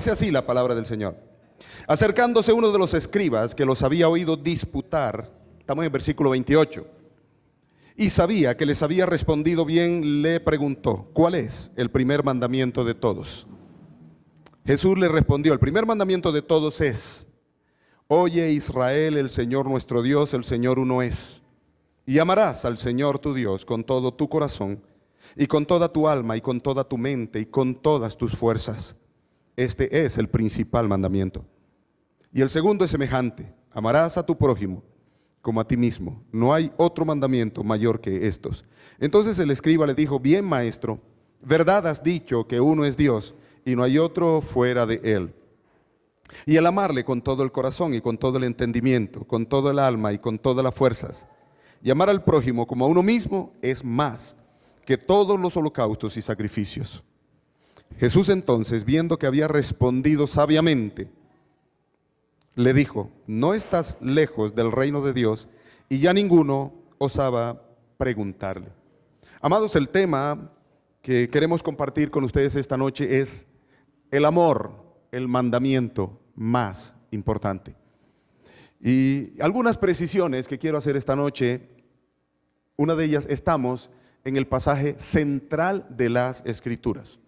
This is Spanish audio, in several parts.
Dice así la palabra del Señor. Acercándose uno de los escribas que los había oído disputar, estamos en el versículo 28, y sabía que les había respondido bien, le preguntó: ¿cuál es el primer mandamiento de todos? Jesús le respondió: el primer mandamiento de todos es: oye Israel, el Señor nuestro Dios, el Señor uno es. Y amarás al Señor tu Dios con todo tu corazón, y con toda tu alma, y con toda tu mente, y con todas tus fuerzas. Este es el principal mandamiento. Y el segundo es semejante: amarás a tu prójimo como a ti mismo. No hay otro mandamiento mayor que estos. Entonces el escriba le dijo: bien, maestro, verdad has dicho que uno es Dios y no hay otro fuera de él. Y el amarle con todo el corazón y con todo el entendimiento, con todo el alma y con todas las fuerzas, y amar al prójimo como a uno mismo, es más que todos los holocaustos y sacrificios. Jesús entonces, viendo que había respondido sabiamente, le dijo: no estás lejos del reino de Dios. Y ya ninguno osaba preguntarle. Amados, el tema que queremos compartir con ustedes esta noche es el amor, el mandamiento más importante. Y algunas precisiones que quiero hacer esta noche. Una de ellas, estamos en el pasaje central de las Escrituras.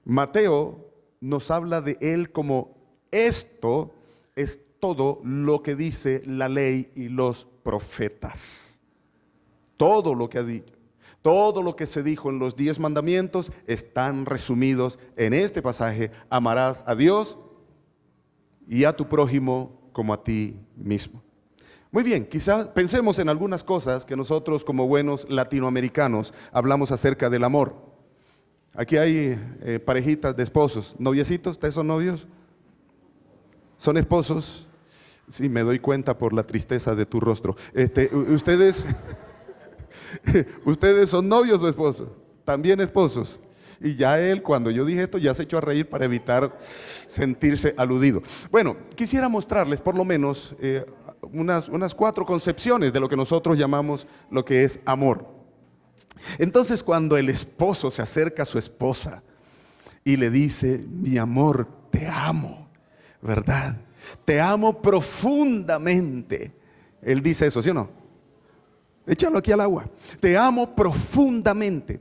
Mateo nos habla de él como: esto es todo lo que dice la ley y los profetas. Todo lo que ha dicho, todo lo que se dijo en los 10 mandamientos están resumidos en este pasaje: amarás a Dios y a tu prójimo como a ti mismo. Muy bien, quizás pensemos en algunas cosas que nosotros, como buenos latinoamericanos, hablamos acerca del amor. Aquí hay parejitas de esposos, noviecitos. ¿Ustedes son novios? ¿Son esposos? Sí, me doy cuenta por la tristeza de tu rostro. Ustedes son novios o esposos, también esposos. Y ya él, cuando yo dije esto, ya se echó a reír para evitar sentirse aludido. Bueno, quisiera mostrarles por lo menos unas 4 concepciones de lo que nosotros llamamos lo que es amor. Entonces, cuando el esposo se acerca a su esposa y le dice: mi amor, te amo, ¿verdad? Te amo profundamente. Él dice eso, ¿sí o no? Échalo aquí al agua. Te amo profundamente.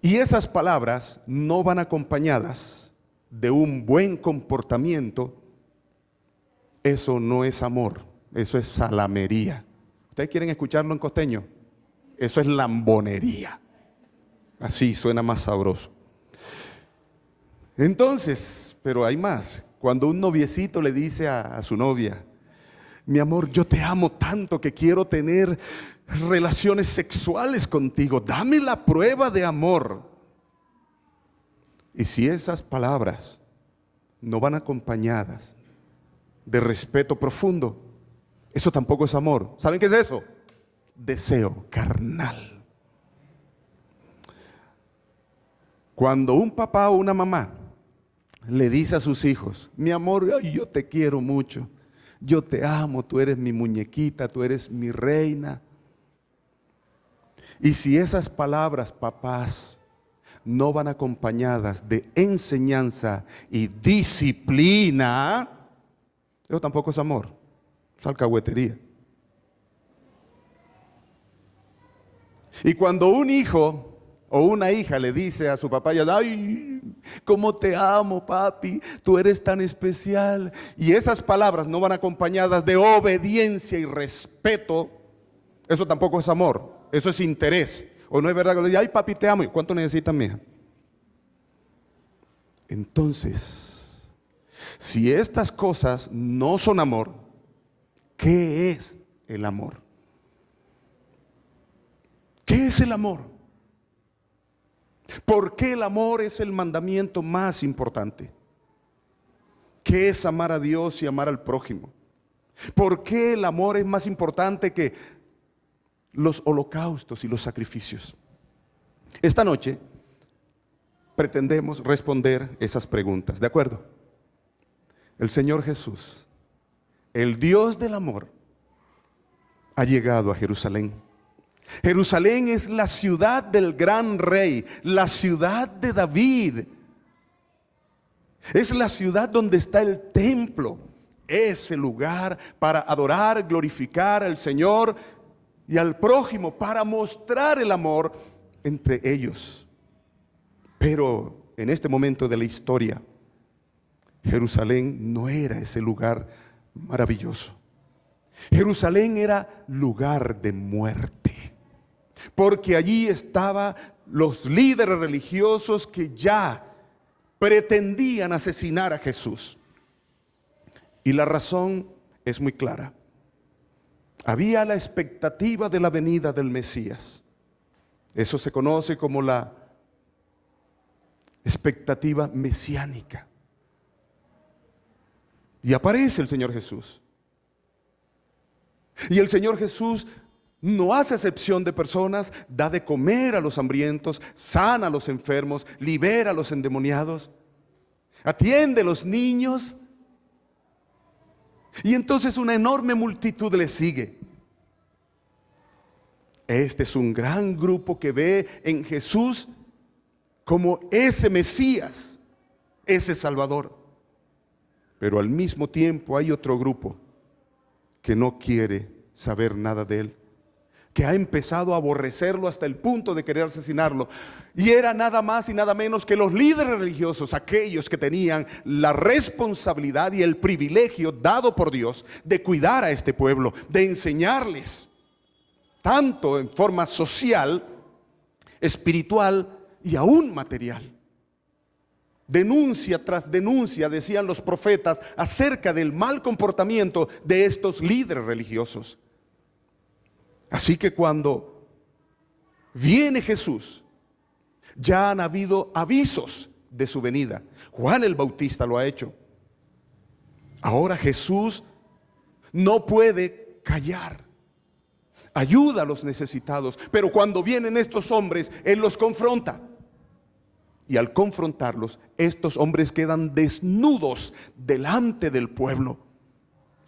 Y esas palabras no van acompañadas de un buen comportamiento. Eso no es amor, eso es salamería. ¿Ustedes quieren escucharlo en costeño? Eso es lambonería. Así suena más sabroso. Entonces, pero hay más. Cuando un noviecito le dice a su novia: mi amor, yo te amo tanto que quiero tener relaciones sexuales contigo, dame la prueba de amor. Y si esas palabras no van acompañadas de respeto profundo, eso tampoco es amor. ¿Saben qué es eso? Deseo carnal. Cuando un papá o una mamá le dice a sus hijos: mi amor, ay, yo te quiero mucho, yo te amo, tú eres mi muñequita, tú eres mi reina. Y si esas palabras, papás, no van acompañadas de enseñanza y disciplina, eso tampoco es amor, es alcahuetería. Y cuando un hijo o una hija le dice a su papá: ay, cómo te amo, papi, tú eres tan especial, y esas palabras no van acompañadas de obediencia y respeto, eso tampoco es amor, eso es interés. O no es verdad que le diga: ay, papi, te amo. ¿Y cuánto necesitas, mija? Entonces, si estas cosas no son amor, ¿qué es el amor? ¿Qué es el amor? ¿Por qué el amor es el mandamiento más importante? ¿Qué es amar a Dios y amar al prójimo? ¿Por qué el amor es más importante que los holocaustos y los sacrificios? Esta noche pretendemos responder esas preguntas, ¿de acuerdo? El Señor Jesús, el Dios del amor, ha llegado a Jerusalén. Jerusalén es la ciudad del gran rey, la ciudad de David. Es la ciudad donde está el templo. Ese lugar para adorar, glorificar al Señor y al prójimo, para mostrar el amor entre ellos. Pero en este momento de la historia, Jerusalén no era ese lugar maravilloso. Jerusalén era lugar de muerte, porque allí estaban los líderes religiosos que ya pretendían asesinar a Jesús. Y la razón es muy clara. Había la expectativa de la venida del Mesías. Eso se conoce como la expectativa mesiánica. Y aparece el Señor Jesús. Y el Señor Jesús no hace excepción de personas, da de comer a los hambrientos, sana a los enfermos, libera a los endemoniados, atiende a los niños. Y entonces una enorme multitud le sigue. Este es un gran grupo que ve en Jesús como ese Mesías, ese Salvador. Pero al mismo tiempo hay otro grupo que no quiere saber nada de él, que ha empezado a aborrecerlo hasta el punto de querer asesinarlo. Y era nada más y nada menos que los líderes religiosos, aquellos que tenían la responsabilidad y el privilegio dado por Dios de cuidar a este pueblo, de enseñarles, tanto en forma social, espiritual y aún material. Denuncia tras denuncia, decían los profetas, acerca del mal comportamiento de estos líderes religiosos. Así que cuando viene Jesús, ya han habido avisos de su venida. Juan el Bautista lo ha hecho. Ahora Jesús no puede callar. Ayuda a los necesitados, pero cuando vienen estos hombres, Él los confronta. Y al confrontarlos, estos hombres quedan desnudos delante del pueblo.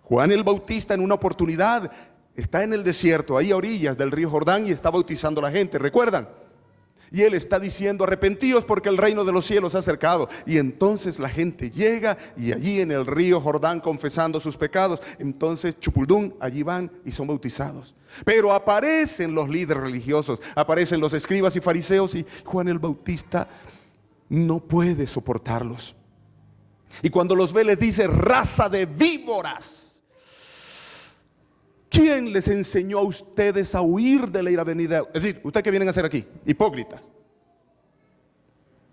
Juan el Bautista en una oportunidad está en el desierto, ahí a orillas del río Jordán, y está bautizando a la gente, ¿recuerdan? Y él está diciendo: arrepentíos porque el reino de los cielos se ha acercado. Y entonces la gente llega y allí en el río Jordán, confesando sus pecados, entonces chupuldún, allí van y son bautizados. Pero aparecen los líderes religiosos, aparecen los escribas y fariseos, y Juan el Bautista no puede soportarlos. Y cuando los ve les dice: raza de víboras, ¿quién les enseñó a ustedes a huir de la ira venidera? Es decir, ¿ustedes qué vienen a hacer aquí? Hipócritas.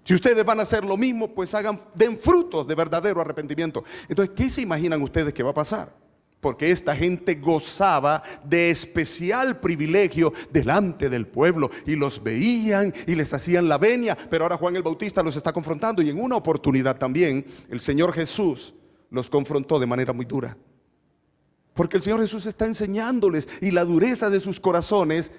Si ustedes van a hacer lo mismo, pues den frutos de verdadero arrepentimiento. Entonces, ¿qué se imaginan ustedes que va a pasar? Porque esta gente gozaba de especial privilegio delante del pueblo, y los veían y les hacían la venia. Pero ahora Juan el Bautista los está confrontando, y en una oportunidad también el Señor Jesús los confrontó de manera muy dura. Porque el Señor Jesús está enseñándoles, y la dureza de sus corazones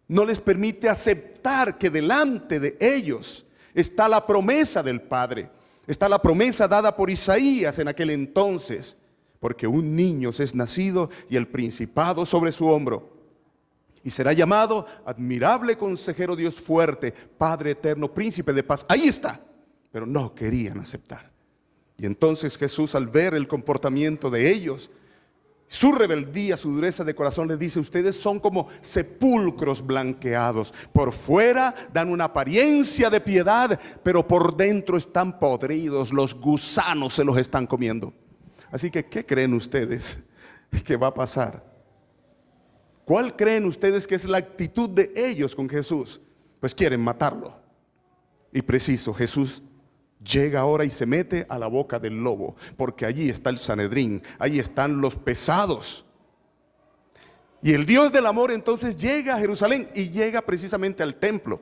no les permite aceptar que delante de ellos está la promesa del Padre. Está la promesa dada por Isaías en aquel entonces. Porque un niño se es nacido y el principado sobre su hombro. Y será llamado admirable consejero, Dios fuerte, Padre eterno, príncipe de paz. Ahí está. Pero no querían aceptar. Y entonces Jesús, al ver el comportamiento de ellos, su rebeldía, su dureza de corazón, les dice: ustedes son como sepulcros blanqueados. Por fuera dan una apariencia de piedad, pero por dentro están podridos. Los gusanos se los están comiendo. Así que, ¿qué creen ustedes que va a pasar? ¿Cuál creen ustedes que es la actitud de ellos con Jesús? Pues quieren matarlo. Y preciso, Jesús llega ahora y se mete a la boca del lobo, porque allí está el Sanedrín, allí están los pesados. Y el Dios del amor entonces llega a Jerusalén, y llega precisamente al templo,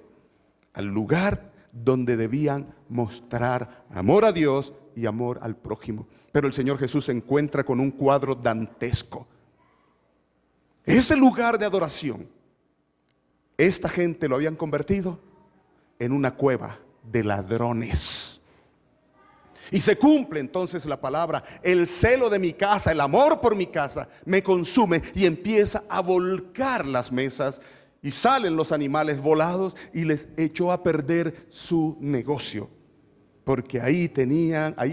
al lugar donde debían mostrar amor a Dios y amor al prójimo. Pero el Señor Jesús se encuentra con un cuadro dantesco. Ese lugar de adoración, esta gente lo habían convertido en una cueva de ladrones. Y se cumple entonces la palabra: el celo de mi casa, el amor por mi casa me consume. Y empieza a volcar las mesas, y salen los animales volados, y les echó a perder su negocio. Porque ahí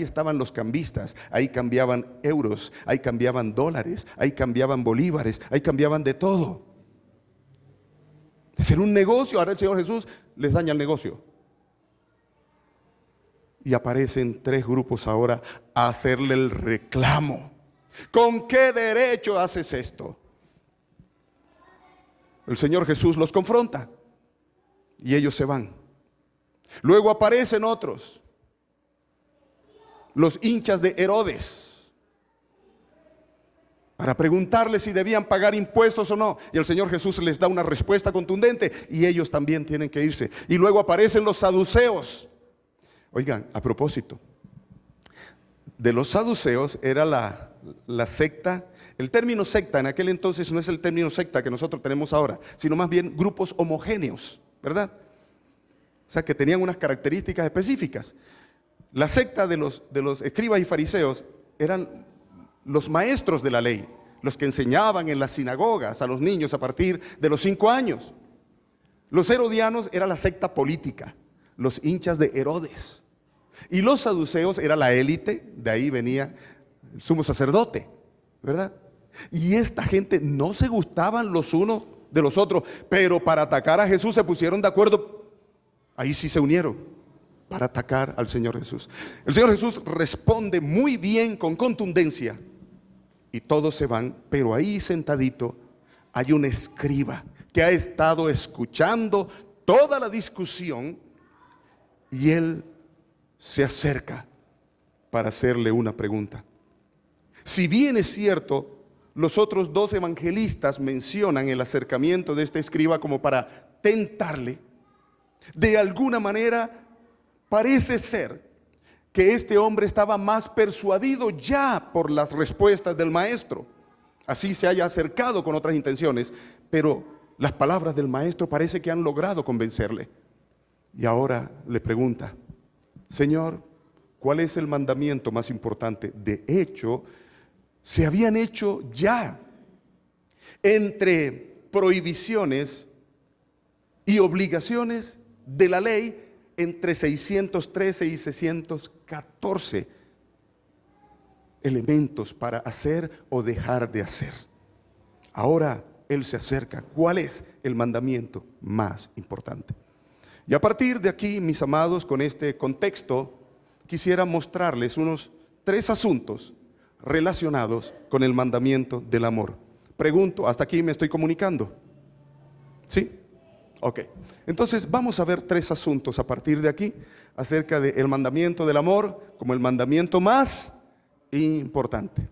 estaban los cambistas, ahí cambiaban euros, ahí cambiaban dólares, ahí cambiaban bolívares, ahí cambiaban de todo. De ser un negocio, ahora el Señor Jesús les daña el negocio. Y aparecen 3 grupos ahora a hacerle el reclamo. ¿Con qué derecho haces esto? El Señor Jesús los confronta y ellos se van. Luego aparecen otros, los hinchas de Herodes, para preguntarles si debían pagar impuestos o no. Y el Señor Jesús les da una respuesta contundente y ellos también tienen que irse. Y luego aparecen los saduceos. Oigan, a propósito, de los saduceos era la secta. El término secta en aquel entonces no es el término secta que nosotros tenemos ahora, sino más bien grupos homogéneos, ¿verdad? O sea, que tenían unas características específicas. La secta de los escribas y fariseos eran los maestros de la ley, los que enseñaban en las sinagogas a los niños a partir de los 5 años. Los herodianos era la secta política, los hinchas de Herodes. Y los saduceos era la élite, de ahí venía el sumo sacerdote, ¿verdad? Y esta gente no se gustaban los unos de los otros, pero para atacar a Jesús se pusieron de acuerdo. Ahí sí se unieron para atacar al Señor Jesús. El Señor Jesús responde muy bien, con contundencia, y todos se van, pero ahí sentadito hay un escriba que ha estado escuchando toda la discusión y él se acerca para hacerle una pregunta. Si bien es cierto, los otros 2 evangelistas mencionan el acercamiento de este escriba como para tentarle, de alguna manera parece ser que este hombre estaba más persuadido ya por las respuestas del maestro. Así se haya acercado con otras intenciones, pero las palabras del maestro parece que han logrado convencerle. Y ahora le pregunta: Señor, ¿cuál es el mandamiento más importante? De hecho, se habían hecho ya entre prohibiciones y obligaciones de la ley entre 613 y 614 elementos para hacer o dejar de hacer. Ahora él se acerca. ¿Cuál es el mandamiento más importante? Y a partir de aquí, mis amados, con este contexto, quisiera mostrarles unos 3 asuntos relacionados con el mandamiento del amor. Pregunto, ¿hasta aquí me estoy comunicando? ¿Sí? Ok. Entonces vamos a ver 3 asuntos a partir de aquí acerca del mandamiento del amor como el mandamiento más importante.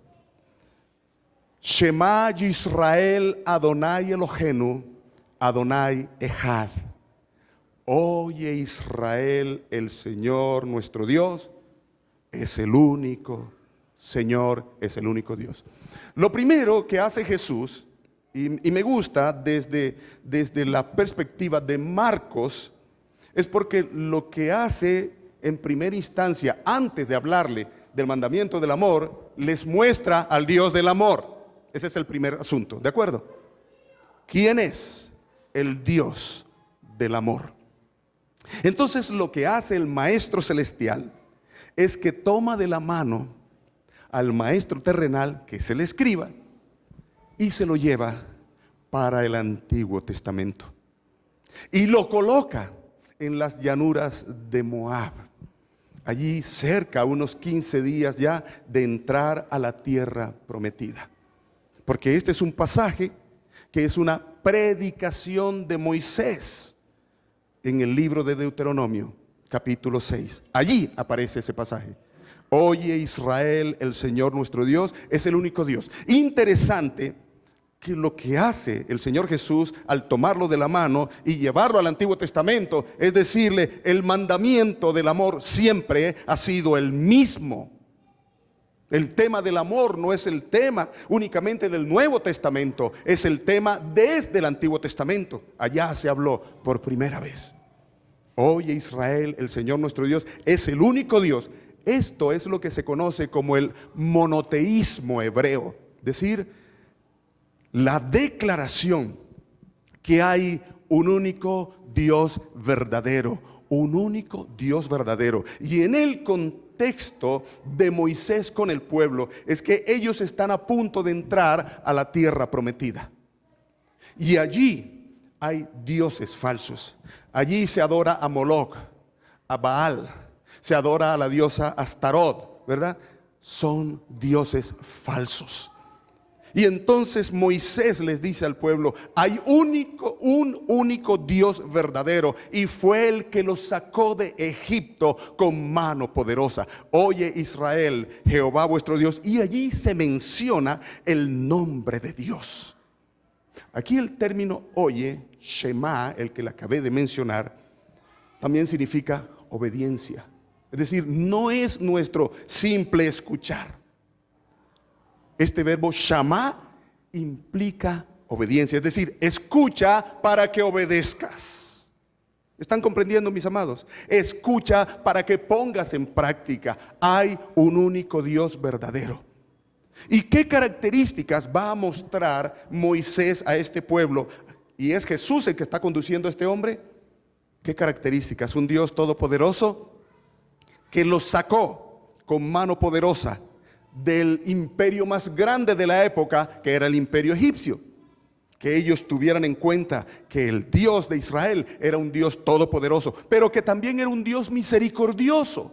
Shema Yisrael Adonai Elohenu Adonai Echad. Oye Israel, el Señor nuestro Dios es el único Señor, es el único Dios. Lo primero que hace Jesús, y me gusta desde la perspectiva de Marcos, es porque lo que hace en primera instancia, antes de hablarle del mandamiento del amor, les muestra al Dios del amor. Ese es el primer asunto, ¿de acuerdo? ¿Quién es el Dios del amor? Entonces lo que hace el Maestro Celestial es que toma de la mano al maestro terrenal, que es el escriba, y se lo lleva para el Antiguo Testamento y lo coloca en las llanuras de Moab, allí cerca, unos 15 días ya de entrar a la tierra prometida, porque este es un pasaje que es una predicación de Moisés en el libro de Deuteronomio, capítulo 6. Allí aparece ese pasaje. Oye Israel, el Señor nuestro Dios es el único Dios. Interesante que lo que hace el Señor Jesús al tomarlo de la mano y llevarlo al Antiguo Testamento es decirle: el mandamiento del amor siempre ha sido el mismo. El tema del amor no es el tema únicamente del Nuevo Testamento, es el tema desde el Antiguo Testamento. Allá se habló por primera vez. Oye Israel, el Señor nuestro Dios es el único Dios. Esto es lo que se conoce como el monoteísmo hebreo, es decir, la declaración que hay un único Dios verdadero, un único Dios verdadero. Y en el contexto de Moisés con el pueblo es que ellos están a punto de entrar a la tierra prometida. Y allí hay dioses falsos. Allí se adora a Moloch, a Baal, se adora a la diosa Astarot, ¿verdad? Son dioses falsos. Y entonces Moisés les dice al pueblo: hay un único Dios verdadero, y fue el que los sacó de Egipto con mano poderosa. Oye Israel, Jehová vuestro Dios. Y allí se menciona el nombre de Dios. Aquí el término oye, Shema, el que le acabé de mencionar, también significa obediencia. Es decir, no es nuestro simple escuchar. Este verbo Shama implica obediencia, es decir, escucha para que obedezcas. ¿Están comprendiendo, mis amados? Escucha para que pongas en práctica. Hay un único Dios verdadero. ¿Y qué características va a mostrar Moisés a este pueblo? Y es Jesús el que está conduciendo a este hombre. ¿Qué características? Un Dios todopoderoso que los sacó con mano poderosa del imperio más grande de la época, que era el imperio egipcio. Que ellos tuvieran en cuenta que el Dios de Israel era un Dios todopoderoso, pero que también era un Dios misericordioso,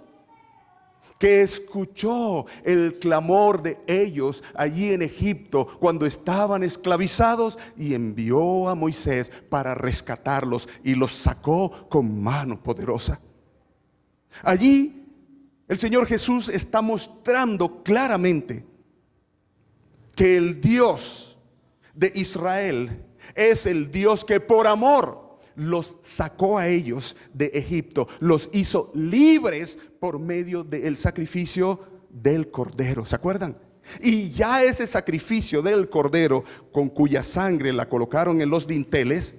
que escuchó el clamor de ellos allí en Egipto cuando estaban esclavizados, y envió a Moisés para rescatarlos y los sacó con mano poderosa. Allí el Señor Jesús está mostrando claramente que el Dios de Israel es el Dios que por amor los sacó a ellos de Egipto, los hizo libres por medio del sacrificio del Cordero. ¿Se acuerdan? Y ya ese sacrificio del Cordero, con cuya sangre la colocaron en los dinteles,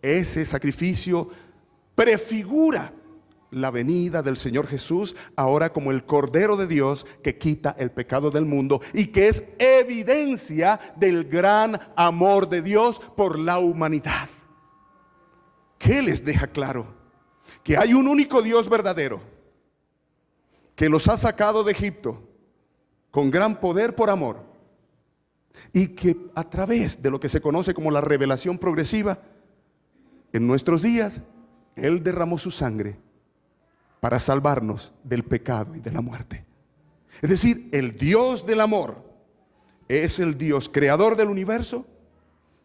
ese sacrificio prefigura la venida del Señor Jesús, ahora como el Cordero de Dios que quita el pecado del mundo, y que es evidencia del gran amor de Dios por la humanidad. ¿Qué les deja claro? Que hay un único Dios verdadero que los ha sacado de Egipto con gran poder por amor, y que a través de lo que se conoce como la revelación progresiva, en nuestros días Él derramó su sangre para salvarnos del pecado y de la muerte. Es decir, el Dios del amor es el Dios creador del universo,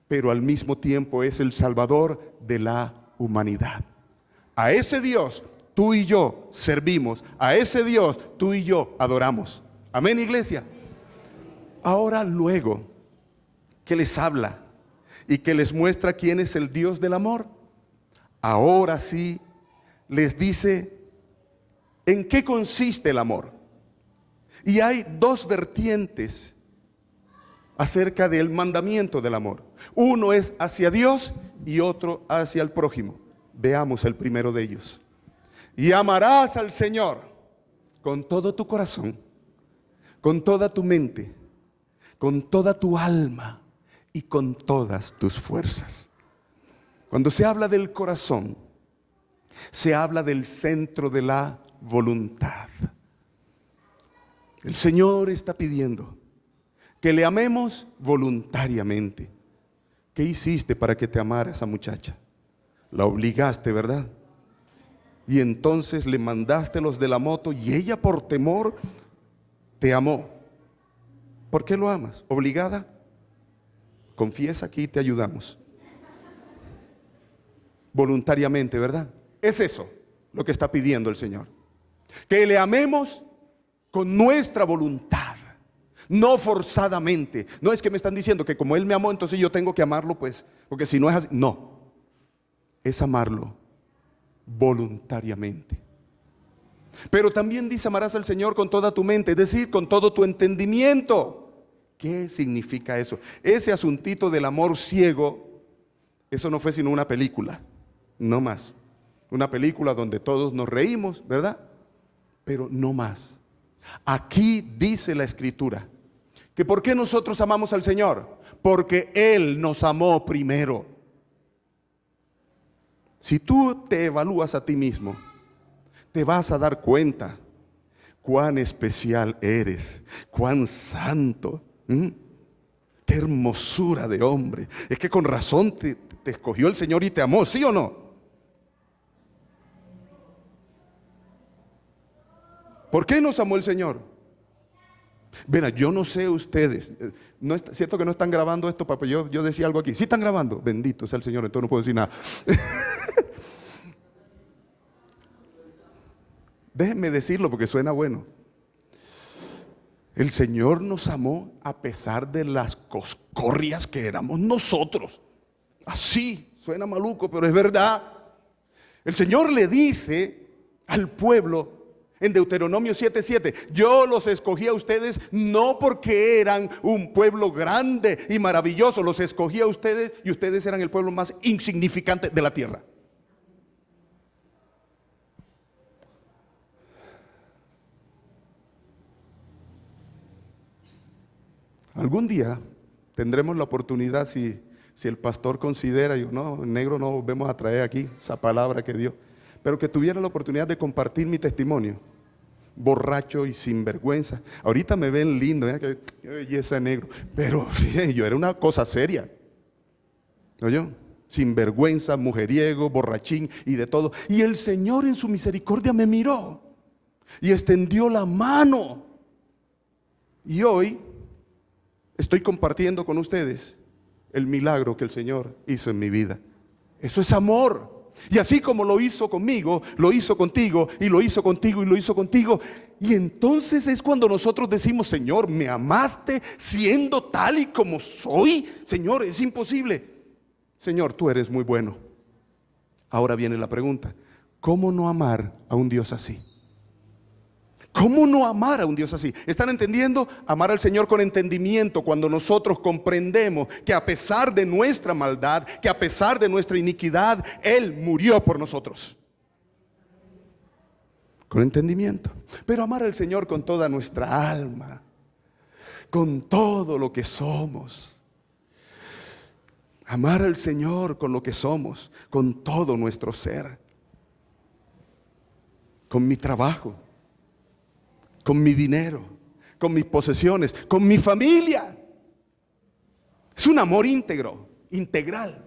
pero al mismo tiempo es el salvador de la humanidad. A ese Dios tú y yo servimos, a ese Dios tú y yo adoramos. Amén, iglesia. Ahora, luego que les habla y que les muestra quién es el Dios del amor, ahora sí les dice ¿en qué consiste el amor? Y hay dos vertientes acerca del mandamiento del amor. Uno es hacia Dios y otro hacia el prójimo. Veamos el primero de ellos. Y amarás al Señor con todo tu corazón, con toda tu mente, con toda tu alma y con todas tus fuerzas. Cuando se habla del corazón, se habla del centro de la voluntad. El Señor está pidiendo que le amemos voluntariamente. ¿Qué hiciste para que te amara esa muchacha? La obligaste, ¿verdad? Y entonces le mandaste los de la moto y ella por temor te amó. ¿Por qué lo amas? ¿Obligada? Confiesa, aquí te ayudamos. Voluntariamente, ¿verdad? Es eso lo que está pidiendo el Señor. Que le amemos con nuestra voluntad, no forzadamente. No es que me están diciendo que como Él me amó, entonces yo tengo que amarlo, pues, porque si no es así. No, es amarlo voluntariamente. Pero también dice: amarás al Señor con toda tu mente, es decir, con todo tu entendimiento. ¿Qué significa eso? Ese asuntito del amor ciego, eso no fue sino una película, no más. Una película donde todos nos reímos, ¿verdad? Pero no más. Aquí dice la Escritura que ¿por qué nosotros amamos al Señor? Porque Él nos amó primero. Si tú te evalúas a ti mismo, te vas a dar cuenta cuán especial eres, cuán santo. Qué hermosura de hombre. Es que con razón te escogió el Señor y te amó, ¿sí o no? ¿Por qué nos amó el Señor? Verá, yo no sé ustedes, no es cierto que no están grabando esto, papá. Yo decía algo aquí. Sí están grabando, bendito sea el Señor, entonces no puedo decir nada. Déjenme decirlo porque suena bueno. El Señor nos amó a pesar de las coscorrias que éramos nosotros. Así, suena maluco, pero es verdad. El Señor le dice al pueblo en Deuteronomio 7:7, yo los escogí a ustedes no porque eran un pueblo grande y maravilloso, los escogí a ustedes y ustedes eran el pueblo más insignificante de la tierra. Algún día tendremos la oportunidad, si el pastor considera, y no, en negro no vamos a traer aquí esa palabra que dio, pero que tuviera la oportunidad de compartir mi testimonio, borracho y sinvergüenza. Ahorita me ven lindo, qué belleza de negro, pero sí, yo era una cosa seria, ¿oyó? Sinvergüenza, mujeriego, borrachín y de todo. Y el Señor en su misericordia me miró y extendió la mano. Y hoy estoy compartiendo con ustedes el milagro que el Señor hizo en mi vida. Eso es amor. Y así como lo hizo conmigo, lo hizo contigo, y lo hizo contigo, y lo hizo contigo. Y entonces es cuando nosotros decimos, Señor, me amaste siendo tal y como soy. Señor, es imposible. Señor, tú eres muy bueno. Ahora viene la pregunta, ¿cómo no amar a un Dios así? ¿Cómo no amar a un Dios así? ¿Están entendiendo? Amar al Señor con entendimiento, cuando nosotros comprendemos que a pesar de nuestra maldad, que a pesar de nuestra iniquidad, Él murió por nosotros. Con entendimiento. Pero amar al Señor con toda nuestra alma, con todo lo que somos. Amar al Señor con lo que somos, con todo nuestro ser. Con mi trabajo, con mi dinero, con mis posesiones, con mi familia. Es un amor íntegro, integral.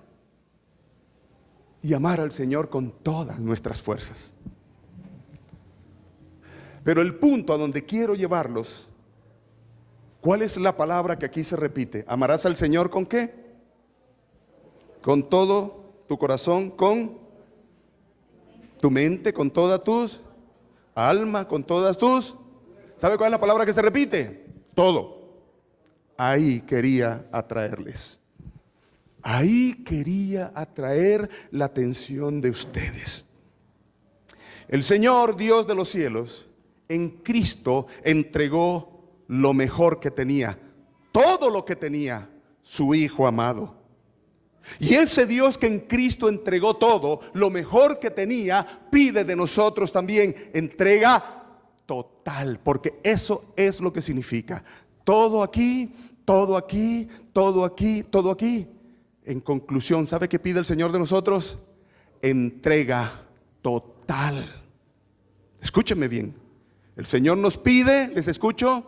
Y amar al Señor con todas nuestras fuerzas. Pero el punto a donde quiero llevarlos, ¿cuál es la palabra que aquí se repite? ¿Amarás al Señor con qué? Con todo tu corazón, con tu mente, con todas tus alma, con todas tus... ¿Sabe cuál es la palabra que se repite? Todo. Ahí quería atraerles. Ahí quería atraer la atención de ustedes. El Señor, Dios de los cielos, en Cristo entregó lo mejor que tenía, todo lo que tenía, su Hijo amado. Y ese Dios que en Cristo entregó todo, lo mejor que tenía, pide de nosotros también entrega total, porque eso es lo que significa. Todo aquí, todo aquí, todo aquí, todo aquí. En conclusión, ¿sabe qué pide el Señor de nosotros? Entrega total. Escúcheme bien. El Señor nos pide, ¿les escucho?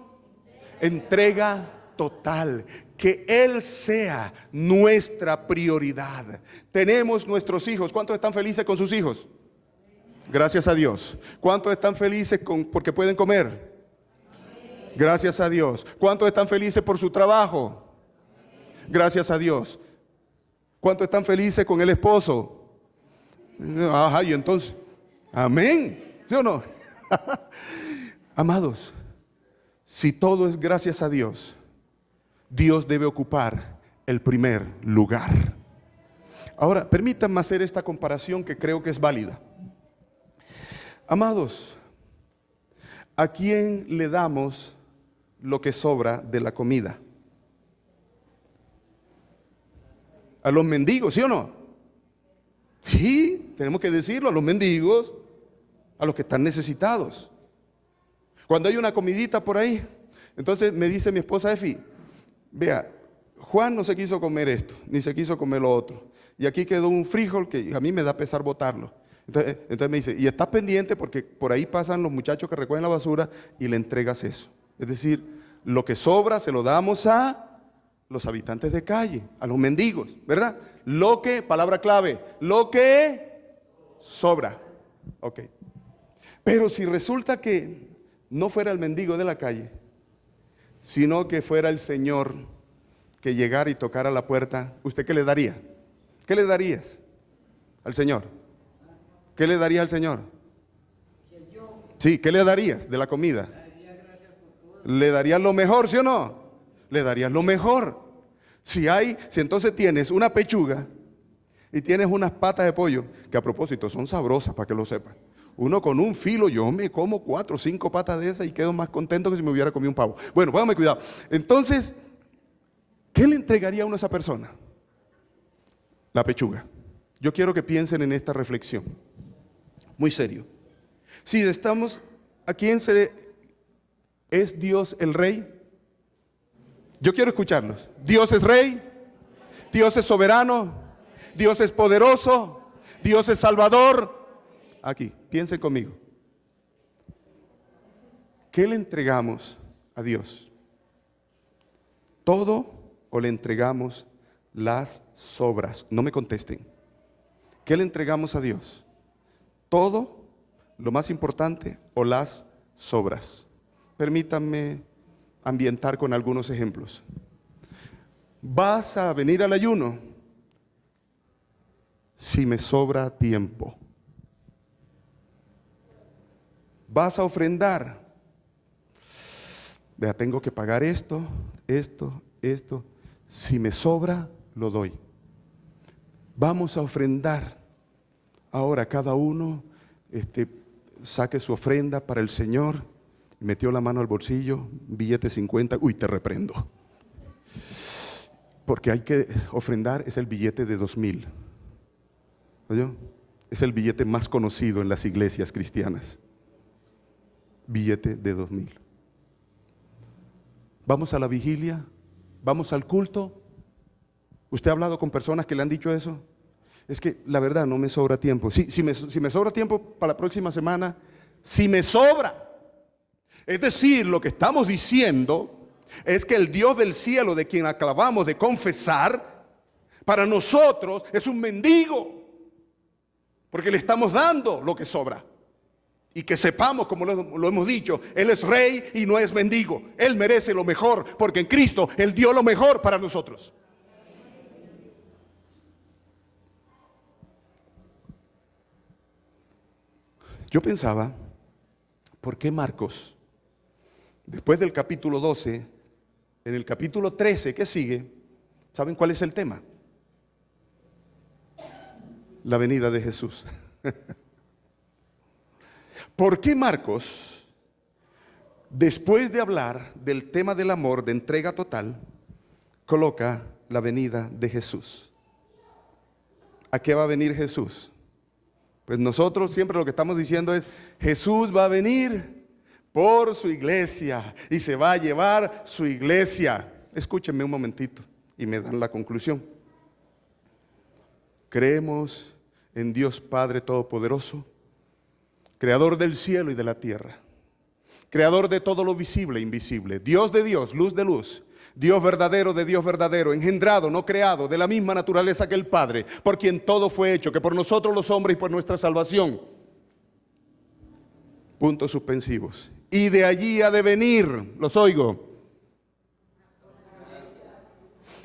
Entrega total. Que Él sea nuestra prioridad. Tenemos nuestros hijos. ¿Cuántos están felices con sus hijos? Gracias a Dios. ¿Cuántos están felices porque pueden comer? Gracias a Dios. ¿Cuántos están felices por su trabajo? Gracias a Dios. ¿Cuántos están felices con el esposo? Ajá, y entonces, amén. ¿Sí o no? Amados, si todo es gracias a Dios, Dios debe ocupar el primer lugar. Ahora, permítanme hacer esta comparación que creo que es válida. Amados, ¿a quién le damos lo que sobra de la comida? A los mendigos, ¿sí o no? Sí, tenemos que decirlo, a los mendigos, a los que están necesitados. Cuando hay una comidita por ahí, entonces me dice mi esposa Efi, vea, Juan no se quiso comer esto, ni se quiso comer lo otro. Y aquí quedó un frijol que a mí me da pesar botarlo. Entonces me dice, y estás pendiente porque por ahí pasan los muchachos que recogen la basura y le entregas eso. Es decir, lo que sobra se lo damos a los habitantes de calle, a los mendigos, ¿verdad? Lo que, palabra clave, lo que sobra. Ok. Pero si resulta que no fuera el mendigo de la calle, sino que fuera el Señor que llegara y tocara la puerta, ¿usted qué le daría? ¿Qué le darías al Señor? ¿Qué le darías al Señor? Sí, ¿qué le darías de la comida? ¿Le darías lo mejor, sí o no? Le darías lo mejor. Si entonces tienes una pechuga y tienes unas patas de pollo, que a propósito son sabrosas para que lo sepan. Uno con un filo, yo me como 4 o 5 patas de esas y quedo más contento que si me hubiera comido un pavo. Bueno, póngame cuidado. Entonces, ¿qué le entregaría uno a esa persona? La pechuga. Yo quiero que piensen en esta reflexión. Muy serio. Si estamos, ¿a quién es Dios el Rey? Yo quiero escucharlos. Dios es Rey, Dios es soberano, Dios es poderoso, Dios es Salvador. Aquí, piensen conmigo. ¿Qué le entregamos a Dios? ¿Todo o le entregamos las sobras? No me contesten. ¿Qué le entregamos a Dios? ¿Todo, lo más importante, o las sobras? Permítanme ambientar con algunos ejemplos. ¿Vas a venir al ayuno? Si me sobra tiempo. ¿Vas a ofrendar? Vea, tengo que pagar esto. Si me sobra, lo doy. Vamos a ofrendar. Ahora cada uno saque su ofrenda para el Señor. Metió la mano al bolsillo, billete 50. Uy, te reprendo. Porque hay que ofrendar, es el billete de 2000. ¿Oyó? Es el billete más conocido en las iglesias cristianas. Billete de 2000. Vamos a la vigilia, vamos al culto. ¿Usted ha hablado con personas que le han dicho eso? Es que la verdad no me sobra tiempo. Si me sobra tiempo para la próxima semana, si me sobra. Es decir, lo que estamos diciendo es que el Dios del cielo, de quien acabamos de confesar, para nosotros es un mendigo, porque le estamos dando lo que sobra. Y que sepamos, como lo hemos dicho, Él es Rey y no es mendigo. Él merece lo mejor, porque en Cristo Él dio lo mejor para nosotros. Yo pensaba, ¿por qué Marcos, después del capítulo 12, en el capítulo 13 que sigue, ¿saben cuál es el tema? La venida de Jesús. ¿Por qué Marcos, después de hablar del tema del amor, de entrega total, coloca la venida de Jesús? ¿A qué va a venir Jesús? Pues nosotros siempre lo que estamos diciendo es, Jesús va a venir por su iglesia y se va a llevar su iglesia. Escúchenme un momentito y me dan la conclusión. Creemos en Dios Padre Todopoderoso, Creador del cielo y de la tierra, Creador de todo lo visible e invisible, Dios de Dios, luz de luz, Dios verdadero de Dios verdadero, engendrado, no creado, de la misma naturaleza que el Padre, por quien todo fue hecho, que por nosotros los hombres y por nuestra salvación. Puntos suspensivos. Y de allí ha de venir, los oigo.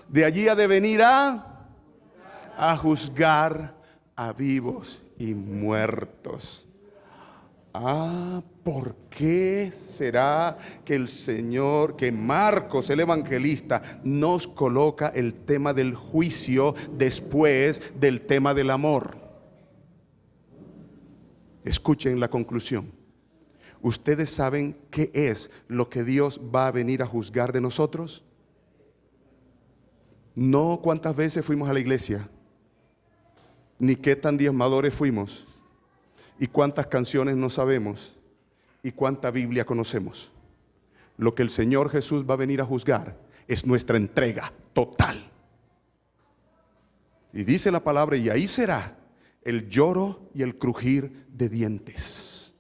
De allí ha de venir a juzgar a vivos y muertos. ¿Por qué será que el Señor, que Marcos, el evangelista, nos coloca el tema del juicio después del tema del amor? Escuchen la conclusión. ¿Ustedes saben qué es lo que Dios va a venir a juzgar de nosotros? No cuántas veces fuimos a la iglesia, ni qué tan diezmadores fuimos, y cuántas canciones no sabemos, y cuánta Biblia conocemos. Lo que el Señor Jesús va a venir a juzgar es nuestra entrega total. Y dice la palabra, y ahí será el lloro y el crujir de dientes.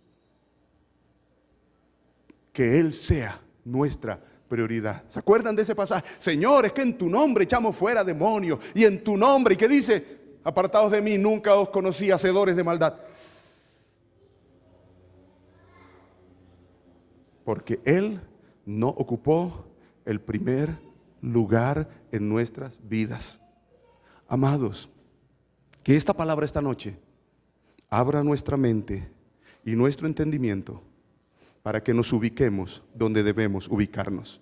Que Él sea nuestra prioridad. ¿Se acuerdan de ese pasaje? Señor, es que en tu nombre echamos fuera demonios, y en tu nombre, ¿y qué dice? Apartados de mí, nunca os conocí, hacedores de maldad. Porque Él no ocupó el primer lugar en nuestras vidas. Amados, que esta palabra esta noche abra nuestra mente y nuestro entendimiento para que nos ubiquemos donde debemos ubicarnos.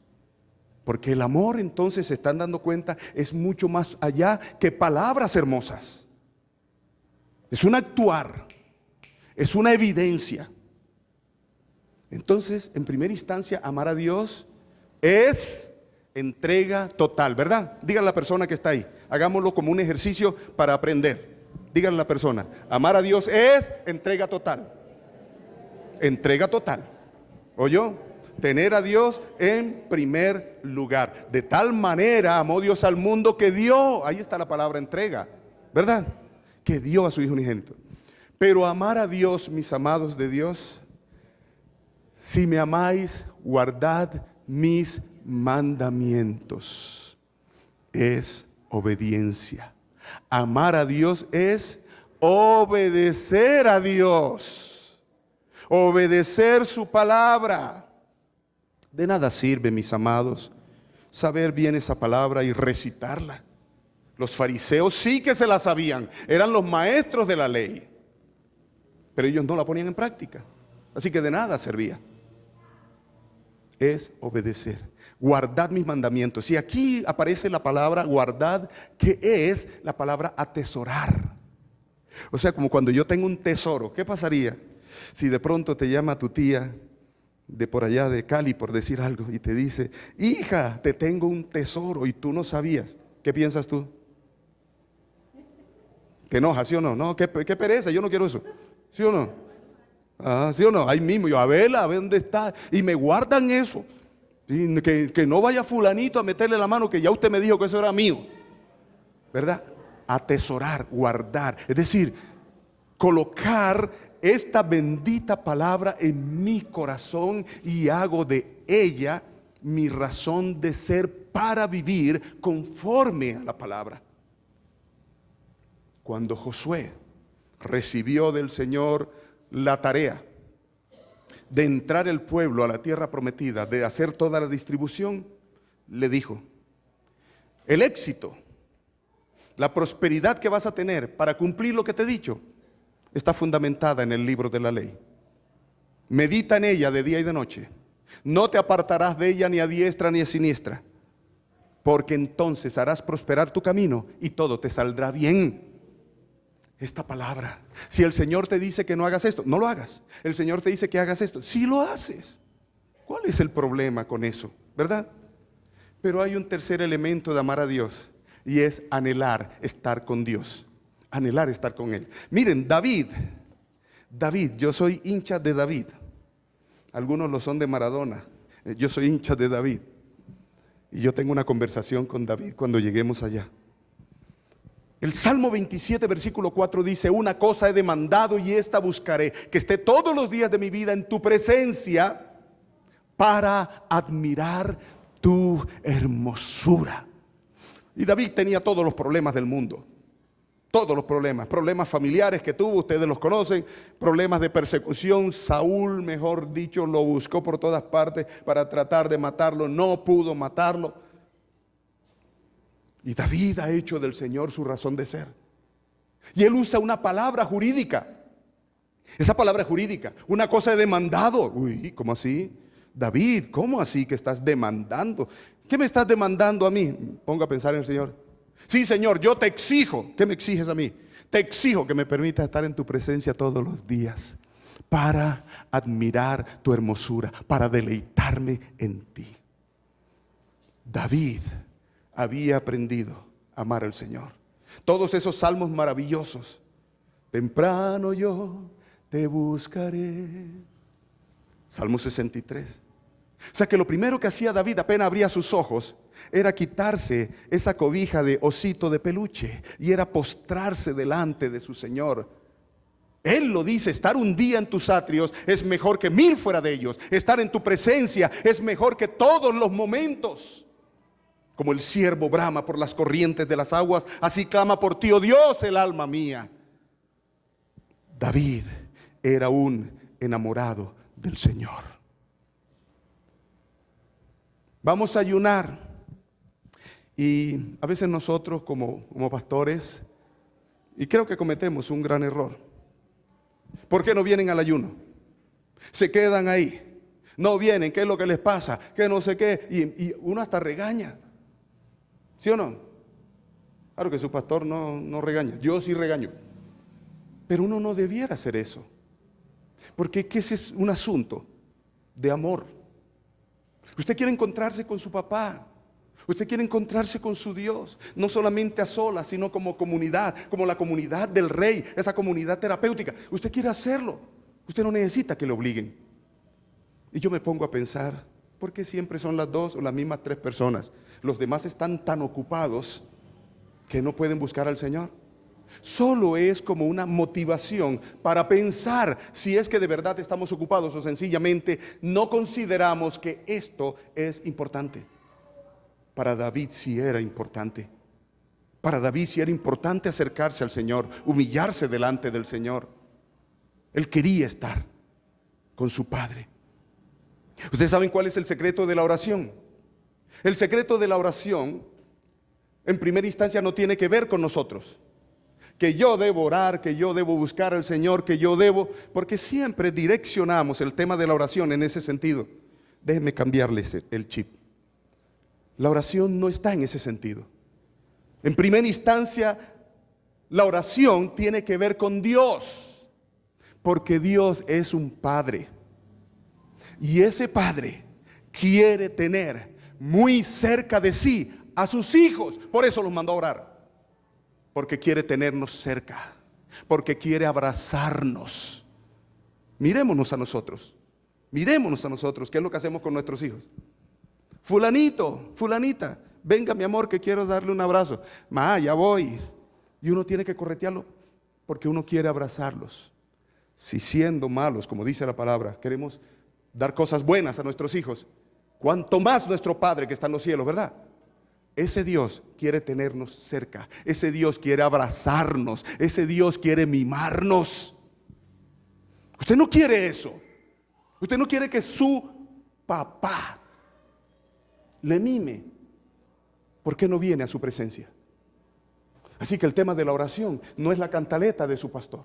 Porque el amor, entonces, se están dando cuenta, es mucho más allá que palabras hermosas. Es un actuar, es una evidencia. Entonces, en primera instancia, amar a Dios es entrega total, ¿verdad? Díganle a la persona que está ahí, hagámoslo como un ejercicio para aprender. Díganle a la persona, amar a Dios es entrega total. Entrega total. ¿Oyó? Tener a Dios en primer lugar. De tal manera amó Dios al mundo que dio, ahí está la palabra entrega, ¿verdad? Que dio a su Hijo unigénito. Pero amar a Dios, mis amados de Dios, si me amáis, guardad mis mandamientos. Es obediencia. Amar a Dios es obedecer a Dios. Obedecer su palabra. De nada sirve, mis amados, saber bien esa palabra y recitarla. Los fariseos sí que se la sabían, eran los maestros de la ley, pero ellos no la ponían en práctica. Así que de nada servía. Es obedecer. Guardad mis mandamientos. Y aquí aparece la palabra guardad, que es la palabra atesorar. O sea, como cuando yo tengo un tesoro, ¿qué pasaría si de pronto te llama tu tía de por allá de Cali, por decir algo, y te dice, hija, te tengo un tesoro y tú no sabías? ¿Qué piensas tú? ¿Te enojas, sí o no? No, qué pereza, yo no quiero eso. ¿Sí o no? Ah, ¿sí o no? Ahí mismo, yo, a ver dónde está. Y me guardan eso. ¿Sí? Que no vaya fulanito a meterle la mano, que ya usted me dijo que eso era mío. ¿Verdad? Atesorar, guardar. Es decir, colocar esta bendita palabra en mi corazón y hago de ella mi razón de ser para vivir conforme a la palabra. Cuando Josué recibió del Señor la tarea de entrar el pueblo a la tierra prometida, de hacer toda la distribución, le dijo, el éxito, la prosperidad que vas a tener para cumplir lo que te he dicho, está fundamentada en el libro de la ley. Medita en ella de día y de noche. No te apartarás de ella ni a diestra ni a siniestra, porque entonces harás prosperar tu camino y todo te saldrá bien. Esta palabra, si el Señor te dice que no hagas esto, no lo hagas. El Señor te dice que hagas esto, sí lo haces. ¿Cuál es el problema con eso? ¿Verdad? Pero hay un tercer elemento de amar a Dios, y es anhelar estar con Dios. Anhelar estar con Él. Miren, David, yo soy hincha de David. Algunos lo son de Maradona. Yo soy hincha de David. Y yo tengo una conversación con David cuando lleguemos allá. El Salmo 27, versículo 4 dice, una cosa he demandado y esta buscaré, que esté todos los días de mi vida en tu presencia para admirar tu hermosura. Y David tenía todos los problemas del mundo. Todos los problemas familiares que tuvo, ustedes los conocen, problemas de persecución. Saúl, mejor dicho, lo buscó por todas partes para tratar de matarlo, no pudo matarlo. Y David ha hecho del Señor su razón de ser. Y él usa una palabra jurídica. Esa palabra jurídica, una cosa de demandado. Uy, ¿cómo así? David, ¿cómo así que estás demandando? ¿Qué me estás demandando a mí? Ponga a pensar en el Señor. Sí, Señor, yo te exijo. ¿Qué me exiges a mí? Te exijo que me permitas estar en tu presencia todos los días para admirar tu hermosura, para deleitarme en ti. David había aprendido a amar al Señor. Todos esos salmos maravillosos. Temprano yo te buscaré. Salmo 63. O sea que lo primero que hacía David apenas abría sus ojos era quitarse esa cobija de osito de peluche y era postrarse delante de su Señor. Él lo dice: estar un día en tus atrios es mejor que 1000 fuera de ellos. Estar en tu presencia es mejor que todos los momentos. Como el ciervo brama por las corrientes de las aguas, así clama por ti, oh Dios, el alma mía. David era un enamorado del Señor. Vamos a ayunar. Y a veces nosotros como pastores, y creo que cometemos un gran error. ¿Por qué no vienen al ayuno? Se quedan ahí. No vienen. ¿Qué es lo que les pasa? Que no sé qué. Y uno hasta regaña. ¿Sí o no? Claro que su pastor no regaña. Yo sí regaño. Pero uno no debiera hacer eso. Porque ese es un asunto de amor. Usted quiere encontrarse con su papá. Usted quiere encontrarse con su Dios. No solamente a solas, sino como comunidad. Como la comunidad del Rey. Esa comunidad terapéutica. Usted quiere hacerlo. Usted no necesita que le obliguen. Y yo me pongo a pensar: ¿por qué siempre son las 2 o las mismas 3 personas? Los demás están tan ocupados que no pueden buscar al Señor. Solo es como una motivación para pensar si es que de verdad estamos ocupados o sencillamente no consideramos que esto es importante. Para David sí era importante. Para David sí era importante acercarse al Señor, humillarse delante del Señor. Él quería estar con su Padre. ¿Ustedes saben cuál es el secreto de la oración? El secreto de la oración, en primera instancia, no tiene que ver con nosotros. Que yo debo orar, que yo debo buscar al Señor, que yo debo, porque siempre direccionamos el tema de la oración en ese sentido. Déjenme cambiarles el chip. La oración no está en ese sentido. En primera instancia, la oración tiene que ver con Dios, porque Dios es un Padre. Y ese Padre quiere tener muy cerca de sí a sus hijos. Por eso los mandó a orar. Porque quiere tenernos cerca. Porque quiere abrazarnos. Mirémonos a nosotros. Mirémonos a nosotros. ¿Qué es lo que hacemos con nuestros hijos? Fulanito, fulanita, venga mi amor que quiero darle un abrazo. Ya voy. Y uno tiene que corretearlo porque uno quiere abrazarlos. Si siendo malos, como dice la palabra, queremos dar cosas buenas a nuestros hijos, cuanto más nuestro Padre que está en los cielos, ¿verdad? Ese Dios quiere tenernos cerca. Ese Dios quiere abrazarnos. Ese Dios quiere mimarnos. Usted no quiere eso. Usted no quiere que su papá le mime. ¿Por qué no viene a su presencia? Así que el tema de la oración no es la cantaleta de su pastor.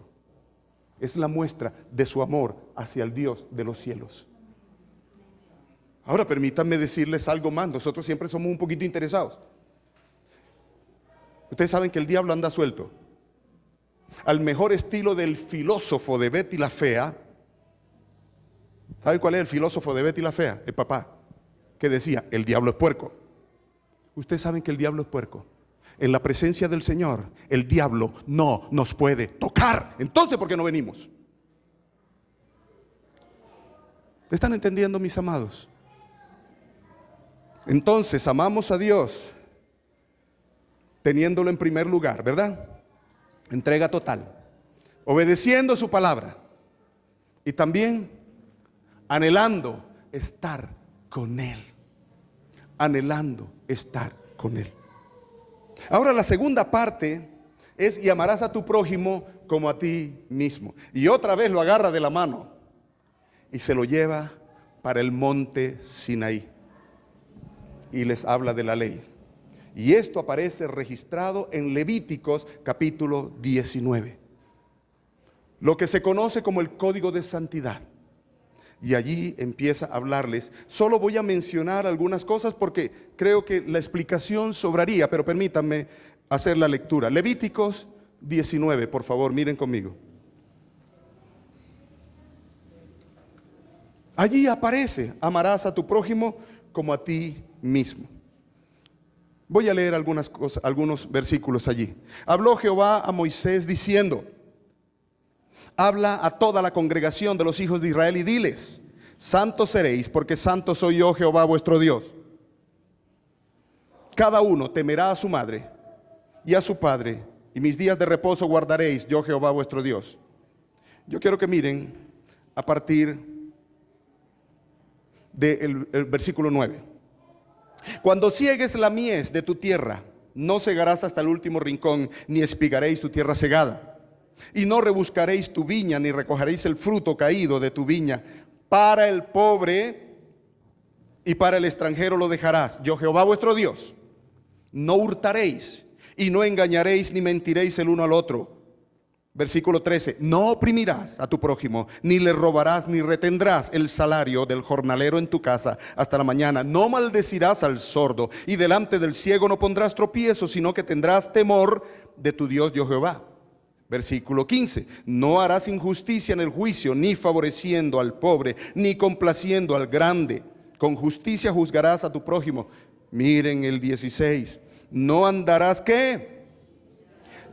Es la muestra de su amor hacia el Dios de los cielos. Ahora permítanme decirles algo más. Nosotros siempre somos un poquito interesados. Ustedes saben que el diablo anda suelto. Al mejor estilo del filósofo de Betty la Fea. ¿Saben cuál es el filósofo de Betty la Fea? El papá, que decía: el diablo es puerco. Ustedes saben que el diablo es puerco. En la presencia del Señor, el diablo no nos puede tocar. Entonces, ¿por qué no venimos? ¿Están entendiendo, mis amados? Entonces amamos a Dios teniéndolo en primer lugar, ¿verdad? Entrega total, obedeciendo su palabra y también anhelando estar con Él. Anhelando estar con Él. Ahora la segunda parte es: y amarás a tu prójimo como a ti mismo. Y otra vez lo agarra de la mano y se lo lleva para el monte Sinaí. Y les habla de la ley. Y esto aparece registrado en Levíticos capítulo 19. Lo que se conoce como el código de santidad. Y allí empieza a hablarles. Solo voy a mencionar algunas cosas porque creo que la explicación sobraría, pero permítanme hacer la lectura. Levíticos 19, por favor, miren conmigo. Allí aparece: amarás a tu prójimo como a ti mismo. Voy a leer algunos versículos allí. Habló Jehová a Moisés diciendo: habla a toda la congregación de los hijos de Israel y diles: Santos seréis, porque santo soy yo, Jehová vuestro Dios. Cada uno temerá a su madre y a su padre, y mis días de reposo guardaréis, yo Jehová vuestro Dios. Yo quiero que miren a partir del versículo 9. Cuando ciegues la mies de tu tierra, no cegarás hasta el último rincón, ni espigaréis tu tierra cegada. Y no rebuscaréis tu viña, ni recogeréis el fruto caído de tu viña. Para el pobre y para el extranjero lo dejarás, yo Jehová vuestro Dios. No hurtaréis y no engañaréis ni mentiréis el uno al otro. Versículo 13, no oprimirás a tu prójimo, ni le robarás ni retendrás el salario del jornalero en tu casa hasta la mañana. No maldecirás al sordo, y delante del ciego no pondrás tropiezo, sino que tendrás temor de tu Dios, yo Jehová. Versículo 15, no harás injusticia en el juicio, ni favoreciendo al pobre, ni complaciendo al grande. Con justicia juzgarás a tu prójimo. Miren el 16, no andarás, ¿qué?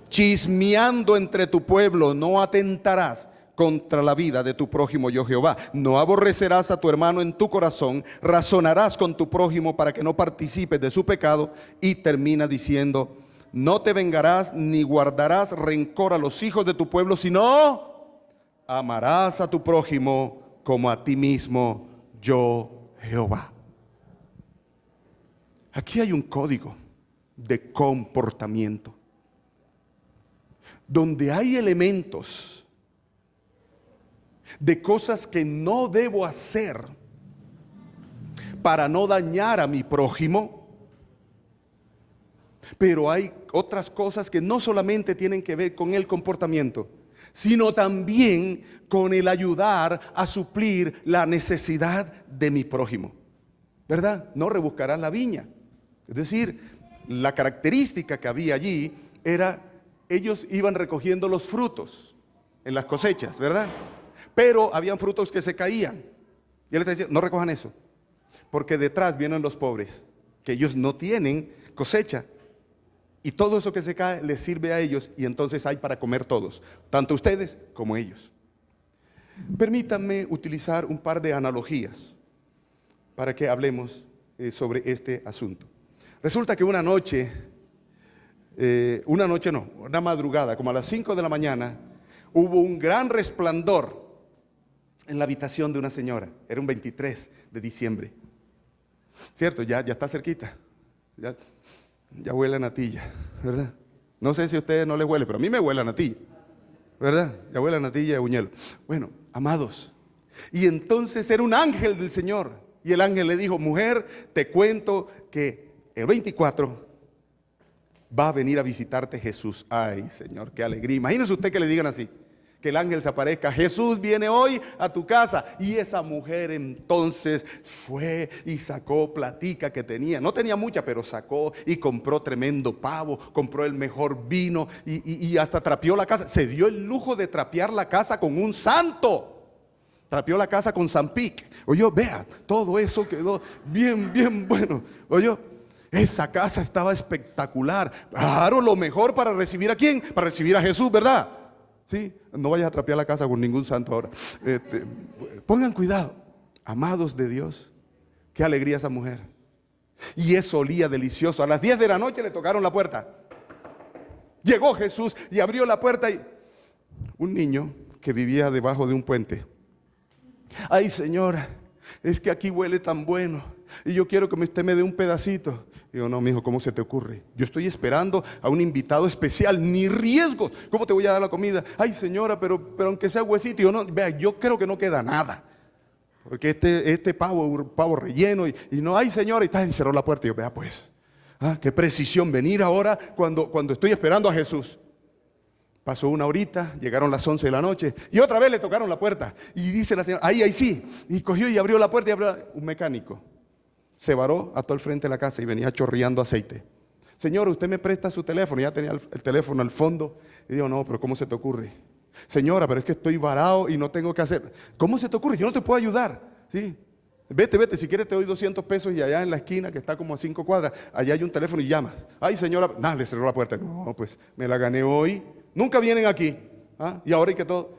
Chismeando entre tu pueblo, no atentarás contra la vida de tu prójimo, yo Jehová. No aborrecerás a tu hermano en tu corazón, razonarás con tu prójimo para que no participes de su pecado. Y termina diciendo, no te vengarás ni guardarás rencor a los hijos de tu pueblo, sino amarás a tu prójimo como a ti mismo, yo Jehová. Aquí hay un código de comportamiento, donde hay elementos de cosas que no debo hacer para no dañar a mi prójimo, pero hay otras cosas que no solamente tienen que ver con el comportamiento, sino también con el ayudar a suplir la necesidad de mi prójimo, ¿verdad? No rebuscarás la viña. Es decir, la característica que había allí era, ellos iban recogiendo los frutos en las cosechas, ¿verdad? Pero habían frutos que se caían. Y él les decía, no recojan eso, porque detrás vienen los pobres, que ellos no tienen cosecha. Y todo eso que se cae les sirve a ellos, y entonces hay para comer todos, tanto ustedes como ellos. Permítanme utilizar un par de analogías para que hablemos sobre este asunto. Resulta que una madrugada, como a las 5 de la mañana, hubo un gran resplandor en la habitación de una señora. Era un 23 de diciembre. ¿Cierto? Ya está cerquita. Ya huele a natilla, ¿verdad? No sé si a ustedes no les huele, pero a mí me huele a natilla, ¿verdad? Ya huele a natilla y a buñuelo. Bueno, amados, y entonces era un ángel del Señor. Y el ángel le dijo, mujer, te cuento que el 24 va a venir a visitarte Jesús. Ay, Señor, qué alegría. Imagínese usted que le digan así, que el ángel se aparezca, Jesús viene hoy a tu casa. Y esa mujer entonces fue y sacó platica que tenía. No tenía mucha, pero sacó y compró tremendo pavo, compró el mejor vino y hasta trapeó la casa. Se dio el lujo de trapear la casa con un santo. Trapeó la casa con Zampic. Oye, vea, todo eso quedó bien bueno. Oye, esa casa estaba espectacular. Claro, lo mejor para recibir ¿a quién? Para recibir a Jesús, ¿verdad? Sí, no vayas a trapear la casa con ningún santo ahora. Pongan cuidado, amados de Dios. Qué alegría esa mujer. Y eso olía delicioso. A las 10 de la noche le tocaron la puerta. Llegó Jesús y abrió la puerta y un niño que vivía debajo de un puente. Ay, señora, es que aquí huele tan bueno y yo quiero que usted me dé un pedacito. Digo, no, mijo, ¿cómo se te ocurre? Yo estoy esperando a un invitado especial, ni riesgos. ¿Cómo te voy a dar la comida? Ay, señora, pero aunque sea huesito. Yo no, vea, yo creo que no queda nada. Porque este pavo relleno y no, ay, señora, y cerró la puerta. Y yo, vea pues, qué precisión venir ahora cuando estoy esperando a Jesús. Pasó una horita, llegaron las 11 de la noche y otra vez le tocaron la puerta. Y dice la señora, ahí sí. Y cogió y abrió la puerta y abrió un mecánico. Se varó a todo el frente de la casa y venía chorreando aceite. Señor, usted me presta su teléfono. Ya tenía el teléfono al fondo. Y digo, no, pero ¿cómo se te ocurre? Señora, pero es que estoy varado y no tengo que hacer. ¿Cómo se te ocurre? Yo no te puedo ayudar. ¿Sí? Vete, si quieres te doy 200 pesos y allá en la esquina, que está como a 5 cuadras, allá hay un teléfono y llamas. Ay, señora, nada, le cerró la puerta. No, pues me la gané hoy. Nunca vienen aquí. Y ahora hay que todo.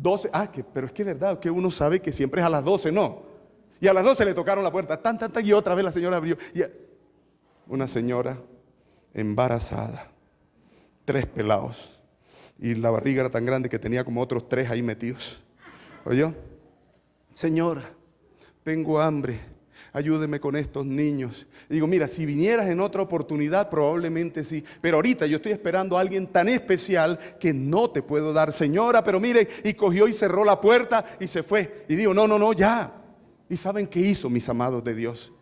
12, pero es que es verdad, que uno sabe que siempre es a las 12, ¿no? Y a las 12 le tocaron la puerta, tan, y otra vez la señora abrió. Una señora embarazada, 3 pelados, y la barriga era tan grande que tenía como otros 3 ahí metidos. ¿Oyó? Señora, tengo hambre, ayúdeme con estos niños. Y digo, mira, si vinieras en otra oportunidad, probablemente sí. Pero ahorita yo estoy esperando a alguien tan especial que no te puedo dar, señora. Pero mire, y cogió y cerró la puerta y se fue. Y digo, no, ya. ¿Y saben qué hizo, mis amados de Dios?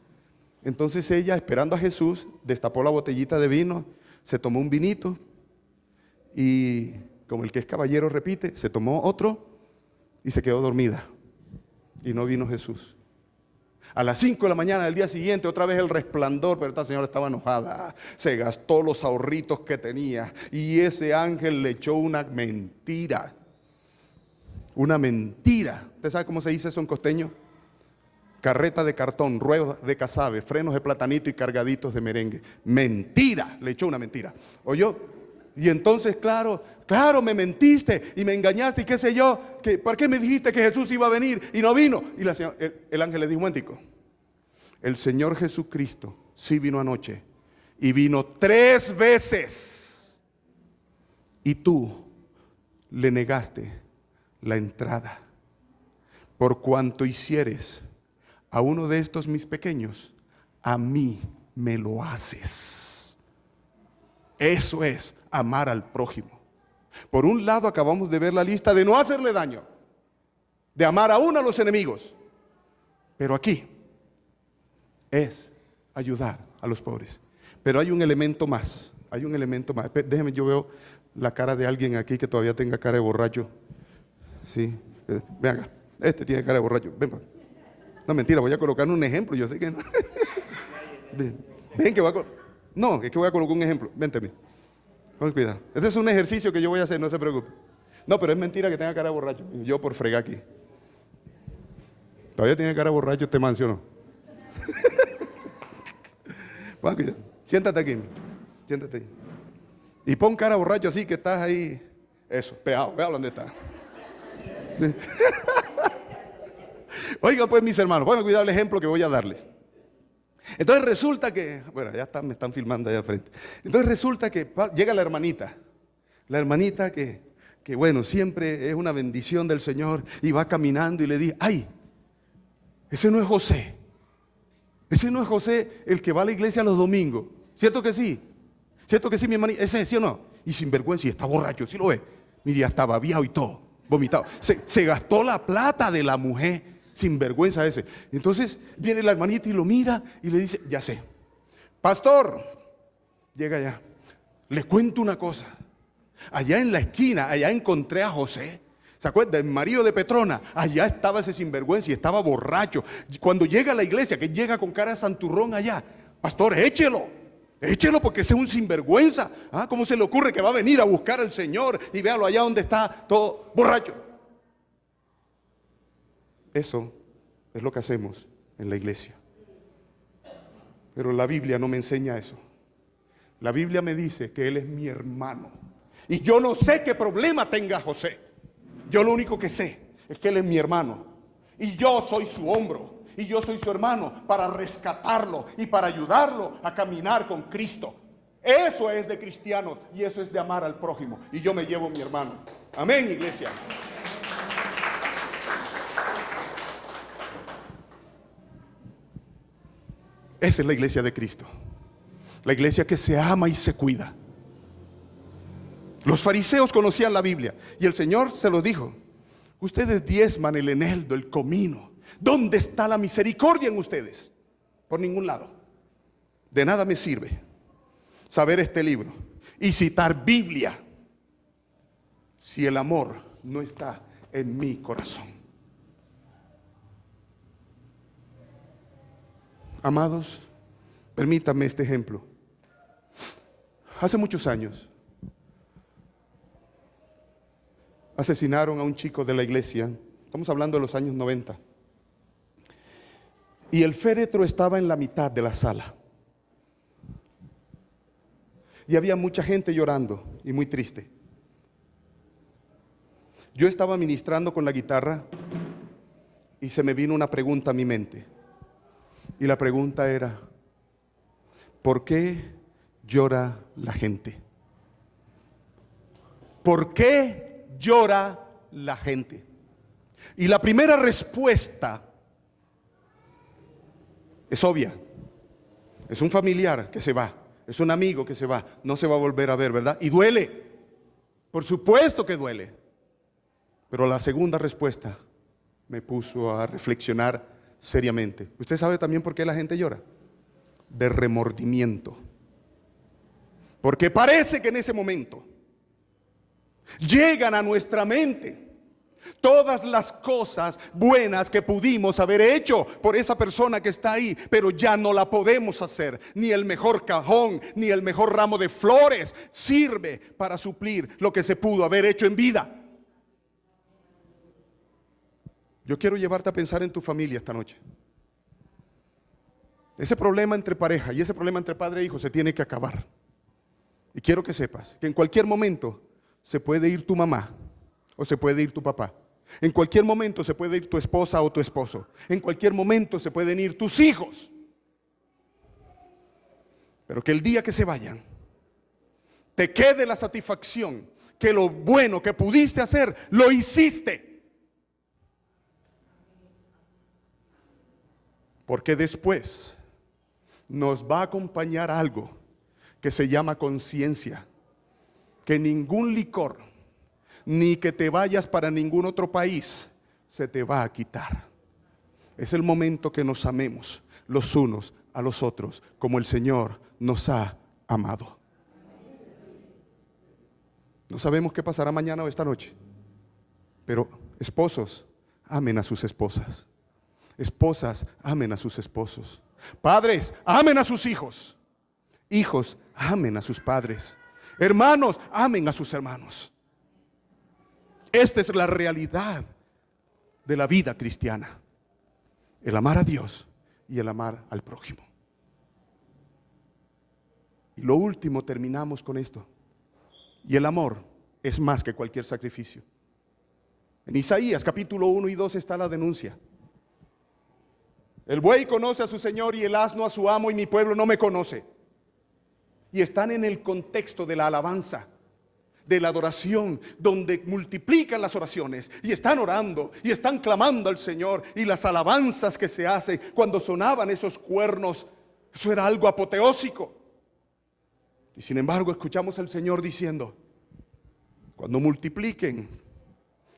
Entonces ella, esperando a Jesús, destapó la botellita de vino, se tomó un vinito y, como el que es caballero repite, se tomó otro y se quedó dormida. Y no vino Jesús. A las 5 de la mañana del día siguiente, otra vez el resplandor, pero esta señora estaba enojada. Se gastó los ahorritos que tenía y ese ángel le echó una mentira. Una mentira. ¿Usted sabe cómo se dice eso en costeño? Carreta de cartón, ruedas de casabe, frenos de platanito y cargaditos de merengue. Mentira, le echó una mentira. ¿Oyó? Y entonces, claro, me mentiste y me engañaste y qué sé yo. ¿Por qué me dijiste que Jesús iba a venir y no vino? Y el ángel le dijo, un momentico, el Señor Jesucristo sí vino anoche y vino 3 veces. Y tú le negaste la entrada. Por cuanto hicieres a uno de estos mis pequeños, a mí me lo haces. Eso es amar al prójimo. Por un lado acabamos de ver la lista de no hacerle daño, de amar aún a los enemigos. Pero aquí es ayudar a los pobres. Pero hay un elemento más, Déjeme, yo veo la cara de alguien aquí que todavía tenga cara de borracho. Sí, ven acá, este tiene cara de borracho, ven. No, mentira, voy a colocar un ejemplo, yo sé que no. Ven que no, es que voy a colocar un ejemplo, vente. Con cuidado. Este es un ejercicio que yo voy a hacer, no se preocupe. No, pero es mentira que tenga cara de borracho. Yo por fregar aquí. Todavía tiene cara de borracho este man, ¿sí o no? Pon cuidado. Siéntate aquí. Siéntate ahí. Y pon cara de borracho así que estás ahí. Eso, pegado. Vea dónde está. Sí. Oigan pues, mis hermanos, pongan cuidado el ejemplo que voy a darles. Entonces resulta que, bueno, me están filmando allá al frente. Entonces resulta que llega la hermanita que bueno, siempre es una bendición del Señor y va caminando y le dice, ay, ese no es José el que va a la iglesia los domingos, ¿cierto que sí? ¿Cierto que sí, mi hermanita? ¿Ese sí o no? Y sin vergüenza, y está borracho, ¿sí lo ve? Mira, está babiado y todo, vomitado. Se gastó la plata de la mujer. Sin vergüenza ese. Entonces viene la hermanita y lo mira y le dice, ya sé, pastor, llega allá, le cuento una cosa. Allá en la esquina, allá encontré a José. ¿Se acuerda? El marido de Petrona. Allá estaba ese sinvergüenza y estaba borracho. Cuando llega a la iglesia, que llega con cara de santurrón allá, pastor, échelo porque ese es un sinvergüenza. ¿Cómo se le ocurre que va a venir a buscar al Señor y véalo allá donde está todo borracho? Eso es lo que hacemos en la iglesia. Pero la Biblia no me enseña eso. La Biblia me dice que él es mi hermano. Y yo no sé qué problema tenga José. Yo lo único que sé es que él es mi hermano. Y yo soy su hombro. Y yo soy su hermano para rescatarlo y para ayudarlo a caminar con Cristo. Eso es de cristianos y eso es de amar al prójimo. Y yo me llevo a mi hermano. Amén, iglesia. Esa es la iglesia de Cristo. La iglesia que se ama y se cuida. Los fariseos conocían la Biblia y el Señor se los dijo. Ustedes diezman el eneldo, el comino. ¿Dónde está la misericordia en ustedes? Por ningún lado. De nada me sirve saber este libro y citar Biblia si el amor no está en mi corazón. Amados, permítanme este ejemplo. Hace muchos años asesinaron a un chico de la iglesia. Estamos hablando de los años 90. Y el féretro estaba en la mitad de la sala. Y había mucha gente llorando y muy triste. Yo estaba ministrando con la guitarra y se me vino una pregunta a mi mente. Y la pregunta era: ¿por qué llora la gente? ¿Por qué llora la gente? Y la primera respuesta es obvia. Es un familiar que se va, es un amigo que se va, no se va a volver a ver, ¿verdad? Y duele, por supuesto que duele. Pero la segunda respuesta me puso a reflexionar seriamente. ¿Usted sabe también por qué la gente llora? De remordimiento. Porque parece que en ese momento llegan a nuestra mente todas las cosas buenas que pudimos haber hecho por esa persona que está ahí, pero ya no la podemos hacer. Ni el mejor cajón, ni el mejor ramo de flores sirve para suplir lo que se pudo haber hecho en vida. Yo quiero llevarte a pensar en tu familia esta noche. Ese problema entre pareja y ese problema entre padre e hijo se tiene que acabar. Y quiero que sepas que en cualquier momento se puede ir tu mamá o se puede ir tu papá. En cualquier momento se puede ir tu esposa o tu esposo. En cualquier momento se pueden ir tus hijos. Pero que el día que se vayan, te quede la satisfacción que lo bueno que pudiste hacer, lo hiciste. Porque después nos va a acompañar algo que se llama conciencia. Que ningún licor, ni que te vayas para ningún otro país, se te va a quitar. Es el momento que nos amemos los unos a los otros, como el Señor nos ha amado. No sabemos qué pasará mañana o esta noche, pero esposos, amen a sus esposas. Esposas, amen a sus esposos. Padres, amen a sus hijos. Hijos, amen a sus padres. Hermanos, amen a sus hermanos. Esta es la realidad de la vida cristiana. El amar a Dios y el amar al prójimo. Y lo último, terminamos con esto. Y el amor es más que cualquier sacrificio. En Isaías capítulo 1 y 2 está la denuncia. El buey conoce a su señor y el asno a su amo, y mi pueblo no me conoce. Y están en el contexto de la alabanza, de la adoración, donde multiplican las oraciones y están orando y están clamando al Señor, y las alabanzas que se hacen cuando sonaban esos cuernos, eso era algo apoteósico. Y sin embargo escuchamos al Señor diciendo: cuando multipliquen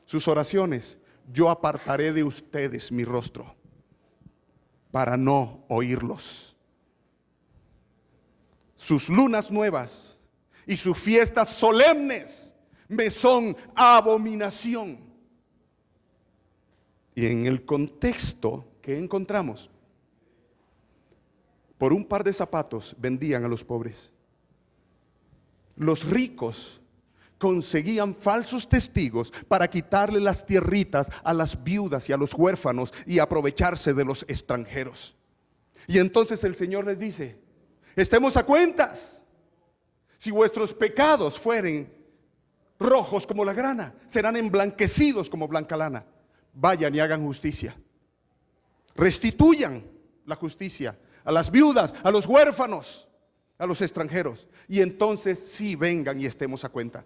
sus oraciones, yo apartaré de ustedes mi rostro para no oírlos. Sus lunas nuevas y sus fiestas solemnes me son abominación. Y en el contexto que encontramos, por un par de zapatos vendían a los pobres. Los ricos conseguían falsos testigos para quitarle las tierritas a las viudas y a los huérfanos y aprovecharse de los extranjeros. Y entonces el Señor les dice: estemos a cuentas. Si vuestros pecados fueren rojos como la grana, serán emblanquecidos como blanca lana. Vayan y hagan justicia. Restituyan la justicia a las viudas, a los huérfanos, a los extranjeros. Y entonces sí vengan y estemos a cuenta.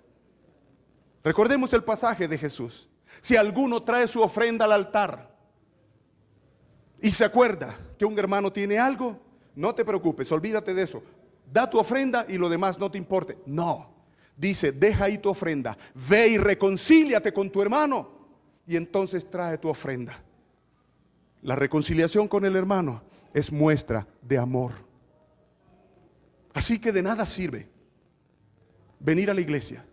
Recordemos el pasaje de Jesús. Si alguno trae su ofrenda al altar y se acuerda que un hermano tiene algo, no te preocupes, olvídate de eso. Da tu ofrenda y lo demás no te importe. No, dice: deja ahí tu ofrenda, ve y reconcíliate con tu hermano, y entonces trae tu ofrenda. La reconciliación con el hermano es muestra de amor. Así que de nada sirve venir a la iglesia,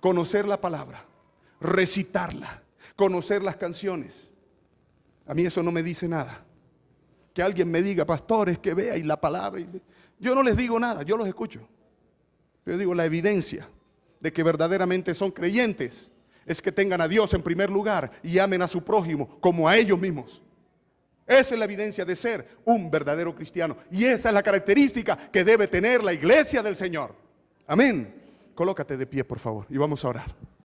conocer la palabra, recitarla, conocer las canciones. A mí eso no me dice nada. Que alguien me diga: pastores, que vea y la palabra. Yo no les digo nada, yo los escucho. Yo digo, la evidencia de que verdaderamente son creyentes es que tengan a Dios en primer lugar y amen a su prójimo como a ellos mismos. Esa es la evidencia de ser un verdadero cristiano. Y esa es la característica que debe tener la iglesia del Señor. Amén. Colócate de pie, por favor, y vamos a orar.